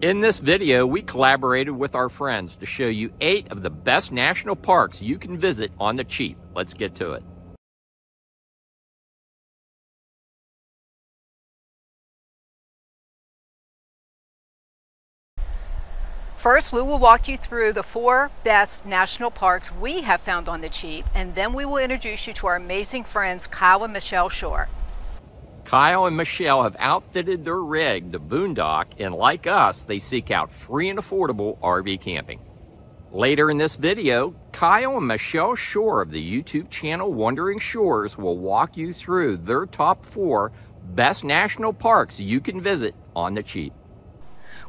In this video, we collaborated with our friends to show you 8 of the best national parks you can visit on the cheap. Let's get to it. First, we will walk you through the 4 best national parks we have found on the cheap, and then we will introduce you to our amazing friends Kyle and Michelle Shore. Kyle and Michelle have outfitted their rig to boondock, and like us, they seek out free and affordable RV camping. Later in this video, Kyle and Michelle Shore of the YouTube channel Wandering Shores will walk you through their top 4 best national parks you can visit on the cheap.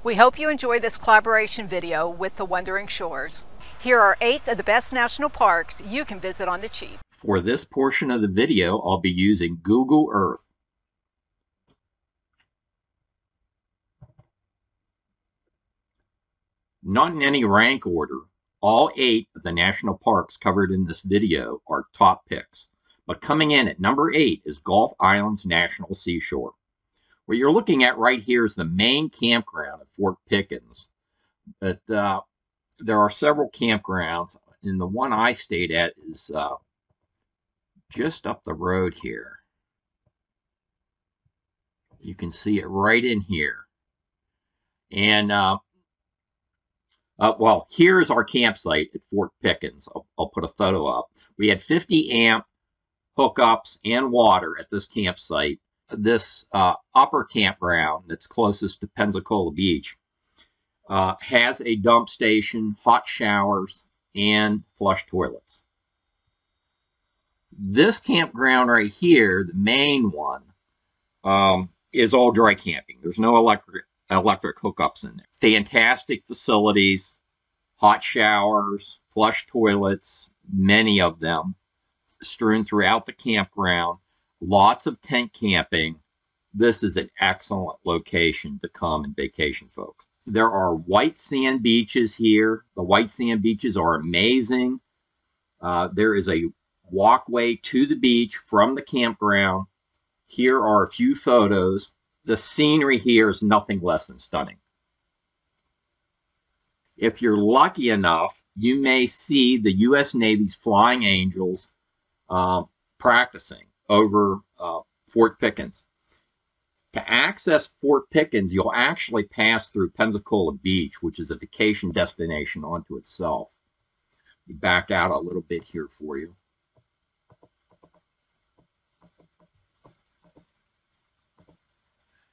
We hope you enjoy this collaboration video with the Wandering Shores. Here are 8 of the best national parks you can visit on the cheap. For this portion of the video, I'll be using Google Earth. Not in any rank order, all 8 of the national parks covered in this video are top picks. But coming in at number 8 is Gulf Islands National Seashore. What you're looking at right here is the main campground at Fort Pickens. But there are several campgrounds, and the one I stayed at is just up the road here. You can see it right in here. And well, here's our campsite at Fort Pickens. I'll put a photo up. We had 50 amp hookups and water at this campsite. This upper campground that's closest to Pensacola Beach has a dump station, hot showers, and flush toilets. This campground right here, the main one, is all dry camping. There's no electric hookups in there. Fantastic facilities, hot showers, flush toilets, many of them strewn throughout the campground. Lots of tent camping. This is an excellent location to come and vacation, folks. There are white sand beaches here. The white sand beaches are amazing. There is a walkway to the beach from the campground. Here are a few photos. The scenery here is nothing less than stunning. If you're lucky enough, you may see the U.S. Navy's Flying Angels practicing over Fort Pickens. To access Fort Pickens, you'll actually pass through Pensacola Beach, which is a vacation destination unto itself. Let me back out a little bit here for you.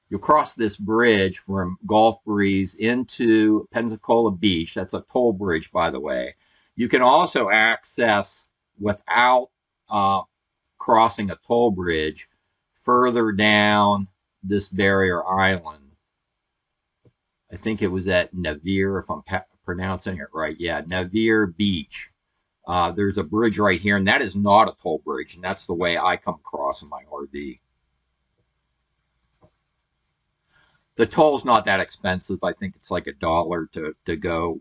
You'll cross this bridge from Gulf Breeze into Pensacola Beach. That's a toll bridge, by the way. You can also access, without crossing a toll bridge, further down this barrier island. I think it was at Navier, if I'm pronouncing it right. Yeah, Navier Beach. There's a bridge right here, and that is not a toll bridge, and that's the way I come across in my RV. The toll's not that expensive. I think it's like $1 to go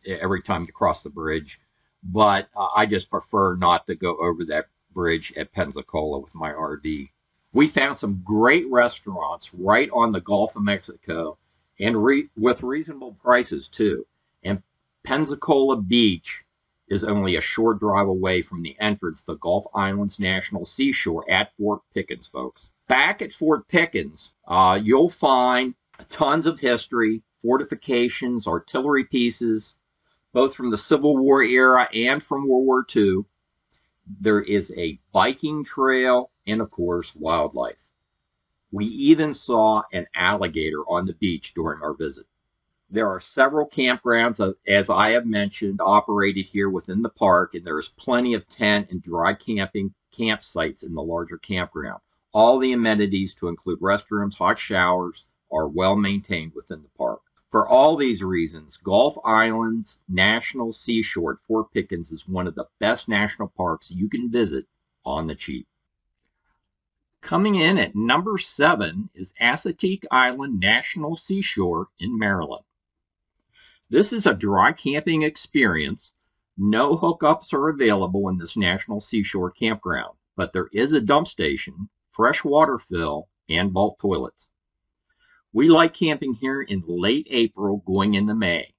every time you cross the bridge. But I just prefer not to go over that bridge at Pensacola with my RV. We found some great restaurants right on the Gulf of Mexico and with reasonable prices too. And Pensacola Beach is only a short drive away from the entrance to Gulf Islands National Seashore at Fort Pickens, folks. Back at Fort Pickens, you'll find tons of history, fortifications, artillery pieces, both from the Civil War era and from World War II. There is a biking trail and, of course, wildlife. We even saw an alligator on the beach during our visit. There are several campgrounds, as I have mentioned, operated here within the park, and there is plenty of tent and dry camping campsites in the larger campground. All the amenities, to include restrooms, hot showers, are well maintained within the park. For all these reasons, Gulf Islands National Seashore at Fort Pickens is one of the best national parks you can visit on the cheap. Coming in at number 7 is Assateague Island National Seashore in Maryland. This is a dry camping experience. No hookups are available in this National Seashore campground, but there is a dump station, fresh water fill, and bulk toilets. We like camping here in late April going into May.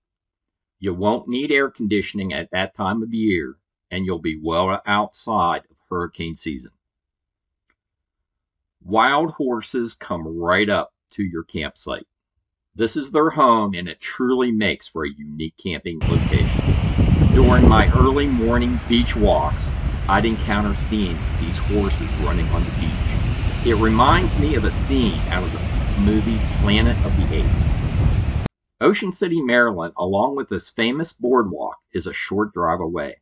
You won't need air conditioning at that time of year, and you'll be well outside of hurricane season. Wild horses come right up to your campsite. This is their home, and it truly makes for a unique camping location. During my early morning beach walks, I'd encounter scenes of these horses running on the beach. It reminds me of a scene out of the movie Planet of the Apes. Ocean City, Maryland, along with this famous boardwalk, is a short drive away.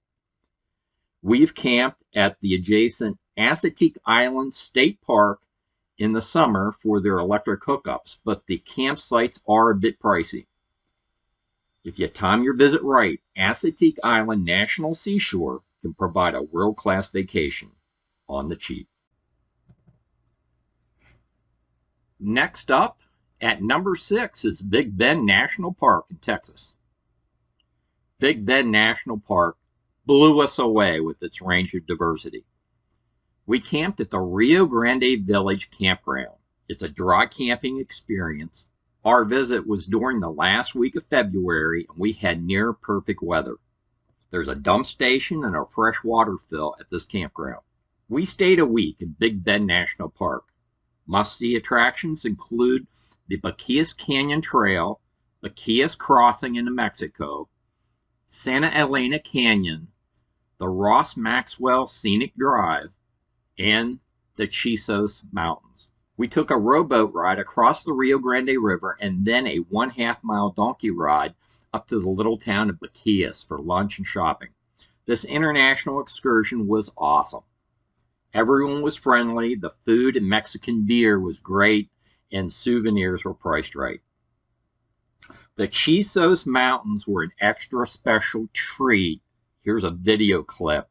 We've camped at the adjacent Assateague Island State Park in the summer for their electric hookups, but the campsites are a bit pricey. If you time your visit right, Assateague Island National Seashore can provide a world-class vacation on the cheap. Next up, at number 6 is Big Bend National Park in Texas. Big Bend National Park blew us away with its range of diversity. We camped at the Rio Grande Village Campground. It's a dry camping experience. Our visit was during the last week of February, and we had near perfect weather. There's a dump station and a freshwater fill at this campground. We stayed a week in Big Bend National Park. Must-see attractions include the Baquillas Canyon Trail, Baquillas Crossing into Mexico, Santa Elena Canyon, the Ross Maxwell Scenic Drive, and the Chisos Mountains. We took a rowboat ride across the Rio Grande River and then a 1/2 mile donkey ride up to the little town of Baquillas for lunch and shopping. This international excursion was awesome. Everyone was friendly, the food and Mexican beer was great, and souvenirs were priced right. The Chisos Mountains were an extra special treat. Here's a video clip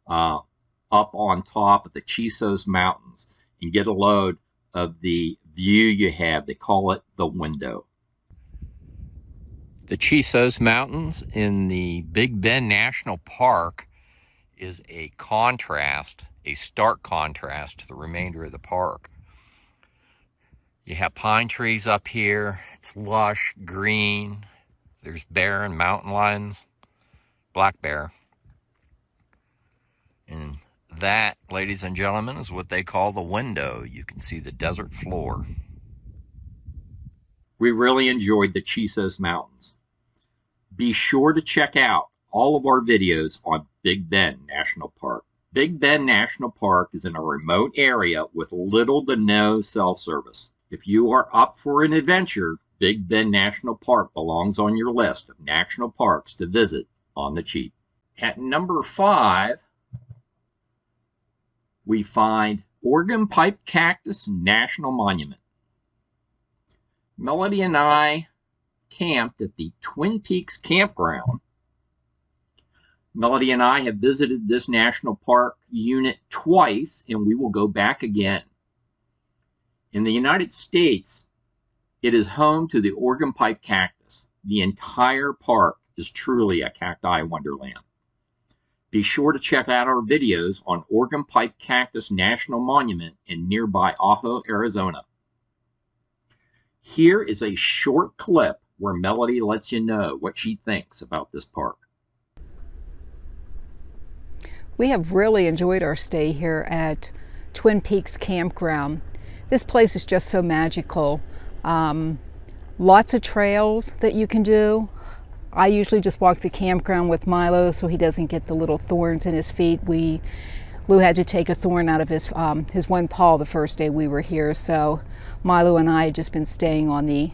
up on top of the Chisos Mountains, and get a load of the view you have. They call it the window. The Chisos Mountains in the Big Bend National Park is a contrast, a stark contrast to the remainder of the park. You have pine trees up here. It's lush, green. There's bear and mountain lions, black bear. And that, ladies and gentlemen, is what they call the window. You can see the desert floor. We really enjoyed the Chisos Mountains. Be sure to check out all of our videos on Big Bend National Park. Big Bend National Park is in a remote area with little to no cell service. If you are up for an adventure, Big Bend National Park belongs on your list of national parks to visit on the cheap. At number 5, we find Oregon Pipe Cactus National Monument. Melody and I camped at the Twin Peaks Campground. Melody and I have visited this national park unit twice, and we will go back again. In the United States, it is home to the Oregon Pipe Cactus. The entire park is truly a cacti wonderland. Be sure to check out our videos on Oregon Pipe Cactus National Monument in nearby Ajo, Arizona. Here is a short clip where Melody lets you know what she thinks about this park. We have really enjoyed our stay here at Twin Peaks Campground. This place is just so magical. Lots of trails that you can do. I usually just walk the campground with Milo so he doesn't get the little thorns in his feet. Lou had to take a thorn out of his one paw the first day we were here, so Milo and I had just been staying on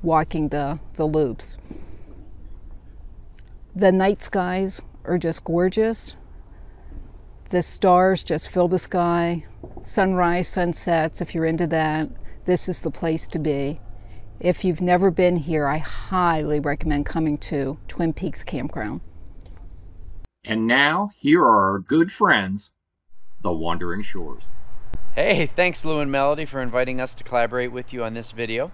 walking the loops. The night skies are just gorgeous. The stars just fill the sky. Sunrise, sunsets, if you're into that, this is the place to be. If you've never been here, I highly recommend coming to Twin Peaks Campground. And now, here are our good friends, the Wandering Shores. Hey, thanks Lou and Melody for inviting us to collaborate with you on this video.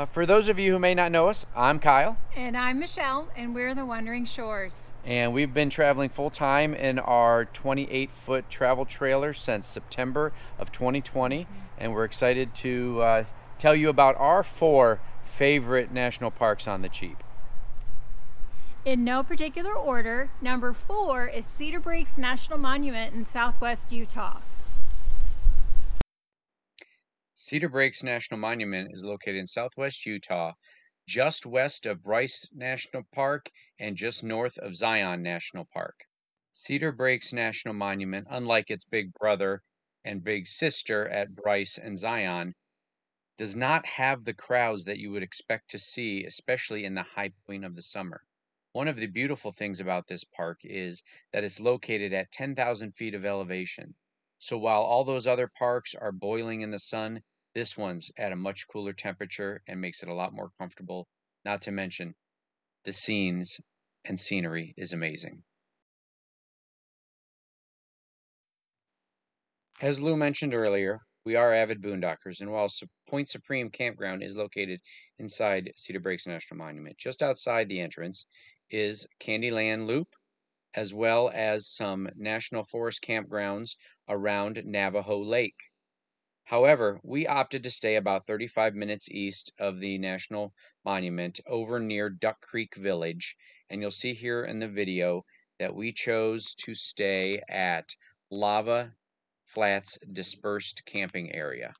For those of you who may not know us, I'm Kyle. And I'm Michelle, and we're the Wandering Shores. And we've been traveling full-time in our 28-foot travel trailer since September of 2020. And we're excited to tell you about our 4 favorite national parks on the cheap. In no particular order, number 4 is Cedar Breaks National Monument in southwest Utah. Cedar Breaks National Monument is located in southwest Utah, just west of Bryce National Park and just north of Zion National Park. Cedar Breaks National Monument, unlike its big brother and big sister at Bryce and Zion, does not have the crowds that you would expect to see, especially in the high point of the summer. One of the beautiful things about this park is that it's located at 10,000 feet of elevation. So while all those other parks are boiling in the sun, this one's at a much cooler temperature and makes it a lot more comfortable. Not to mention, the scenes and scenery is amazing. As Lou mentioned earlier, we are avid boondockers, and while Point Supreme Campground is located inside Cedar Breaks National Monument, just outside the entrance is Candyland Loop, as well as some National Forest campgrounds around Navajo Lake. However, we opted to stay about 35 minutes east of the National Monument over near Duck Creek Village, and you'll see here in the video that we chose to stay at Lava Flats Dispersed Camping Area.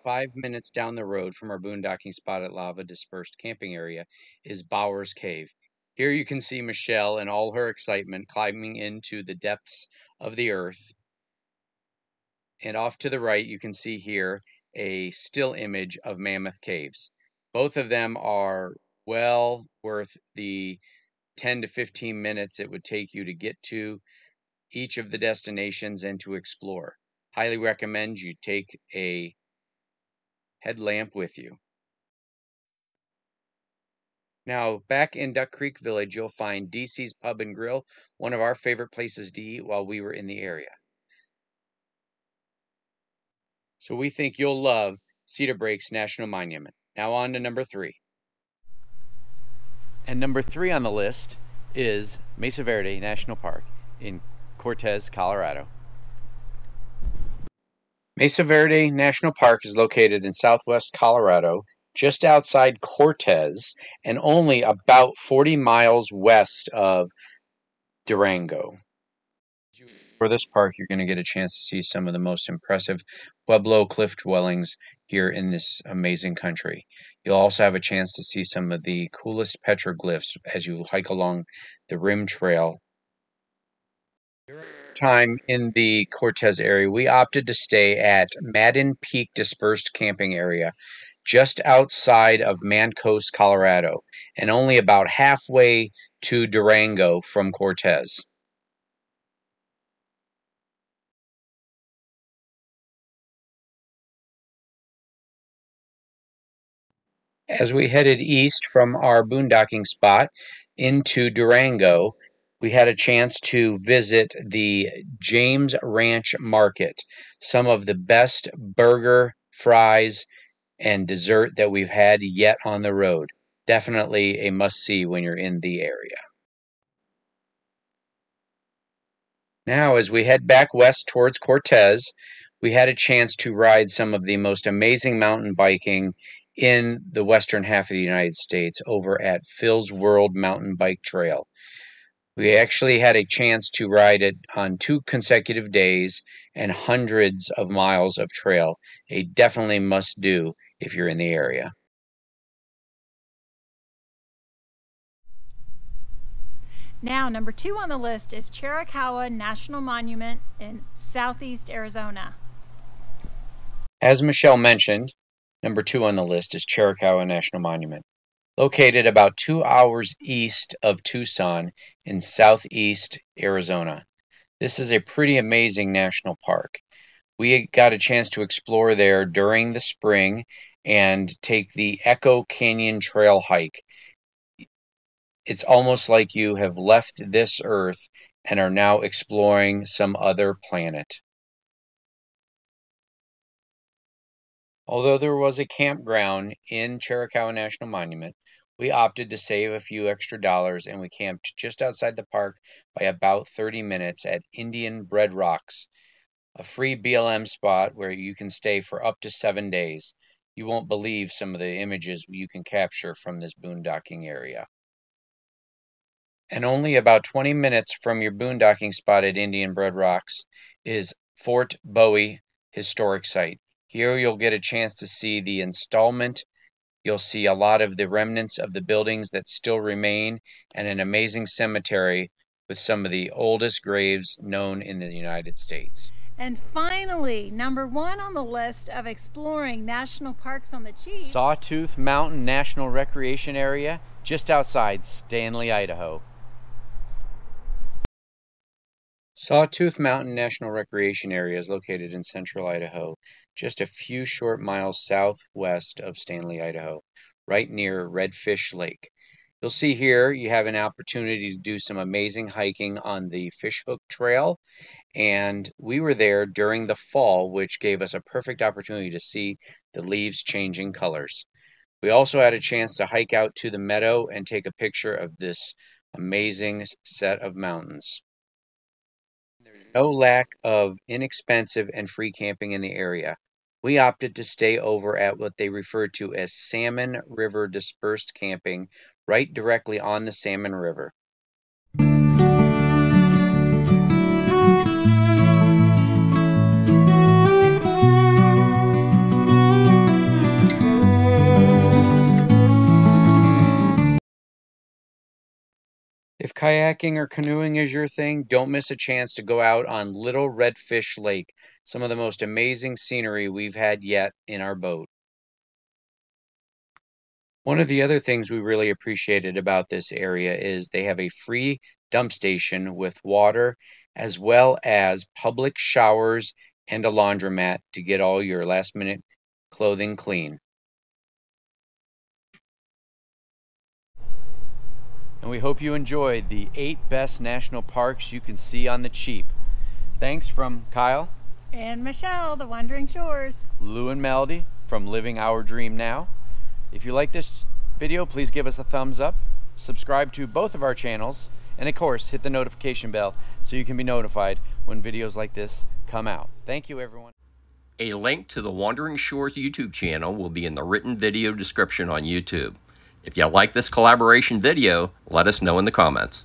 5 minutes down the road from our boondocking spot at Lava Dispersed Camping Area is Bowers Cave. Here you can see Michelle in all her excitement climbing into the depths of the earth. And off to the right, you can see here a still image of Mammoth Caves. Both of them are well worth the 10 to 15 minutes it would take you to get to each of the destinations and to explore. Highly recommend you take a headlamp with you. Now, back in Duck Creek Village, you'll find DC's Pub and Grill, one of our favorite places to eat while we were in the area. So we think you'll love Cedar Breaks National Monument. Now on to number 3. And number 3 on the list is Mesa Verde National Park in Cortez, Colorado. Mesa Verde National Park is located in southwest Colorado, just outside Cortez, and only about 40 miles west of Durango. For this park, you're going to get a chance to see some of the most impressive Pueblo cliff dwellings here in this amazing country. You'll also have a chance to see some of the coolest petroglyphs as you hike along the Rim Trail. Time in the Cortez area, we opted to stay at Madden Peak Dispersed Camping Area, just outside of Mancos, Colorado, and only about halfway to Durango from Cortez. As we headed east from our boondocking spot into Durango, we had a chance to visit the James Ranch Market, some of the best burger, fries, and dessert that we've had yet on the road. Definitely a must-see when you're in the area. Now, as we head back west towards Cortez, we had a chance to ride some of the most amazing mountain biking in the western half of the United States over at Phil's World Mountain Bike Trail. We actually had a chance to ride it on 2 consecutive days and hundreds of miles of trail. A definitely must-do if you're in the area. Now, number 2 on the list is Chiricahua National Monument in southeast Arizona. As Michelle mentioned, number 2 on the list is Chiricahua National Monument, located about 2 hours east of Tucson in southeast Arizona. This is a pretty amazing national park. We got a chance to explore there during the spring and take the Echo Canyon Trail hike. It's almost like you have left this earth and are now exploring some other planet. Although there was a campground in Chiricahua National Monument, we opted to save a few extra dollars and we camped just outside the park by about 30 minutes at Indian Bread Rocks. a free BLM spot where you can stay for up to 7 days. You won't believe some of the images you can capture from this boondocking area. And only about 20 minutes from your boondocking spot at Indian Bread Rocks is Fort Bowie Historic Site. Here you'll get a chance to see the installment. You'll see a lot of the remnants of the buildings that still remain and an amazing cemetery with some of the oldest graves known in the United States. And finally, number 1 on the list of exploring national parks on the cheap, Sawtooth Mountain National Recreation Area, just outside Stanley, Idaho. Sawtooth Mountain National Recreation Area is located in central Idaho, just a few short miles southwest of Stanley, Idaho, right near Redfish Lake. You'll see here you have an opportunity to do some amazing hiking on the Fishhook Trail, and we were there during the fall, which gave us a perfect opportunity to see the leaves changing colors. We also had a chance to hike out to the meadow and take a picture of this amazing set of mountains. There's no lack of inexpensive and free camping in the area. We opted to stay over at what they refer to as Salmon River Dispersed Camping, right directly on the Salmon River. If kayaking or canoeing is your thing, don't miss a chance to go out on Little Redfish Lake, some of the most amazing scenery we've had yet in our boat. One of the other things we really appreciated about this area is they have a free dump station with water, as well as public showers and a laundromat to get all your last-minute clothing clean. And we hope you enjoyed the 8 best national parks you can see on the cheap. Thanks from Kyle and Michelle, the Wandering Shores, Lou and Melody from Living Our Dream Now. If you like this video, please give us a thumbs up, subscribe to both of our channels, and of course, hit the notification bell so you can be notified when videos like this come out. Thank you, everyone. A link to the Wandering Shores YouTube channel will be in the written video description on YouTube. If you like this collaboration video, let us know in the comments.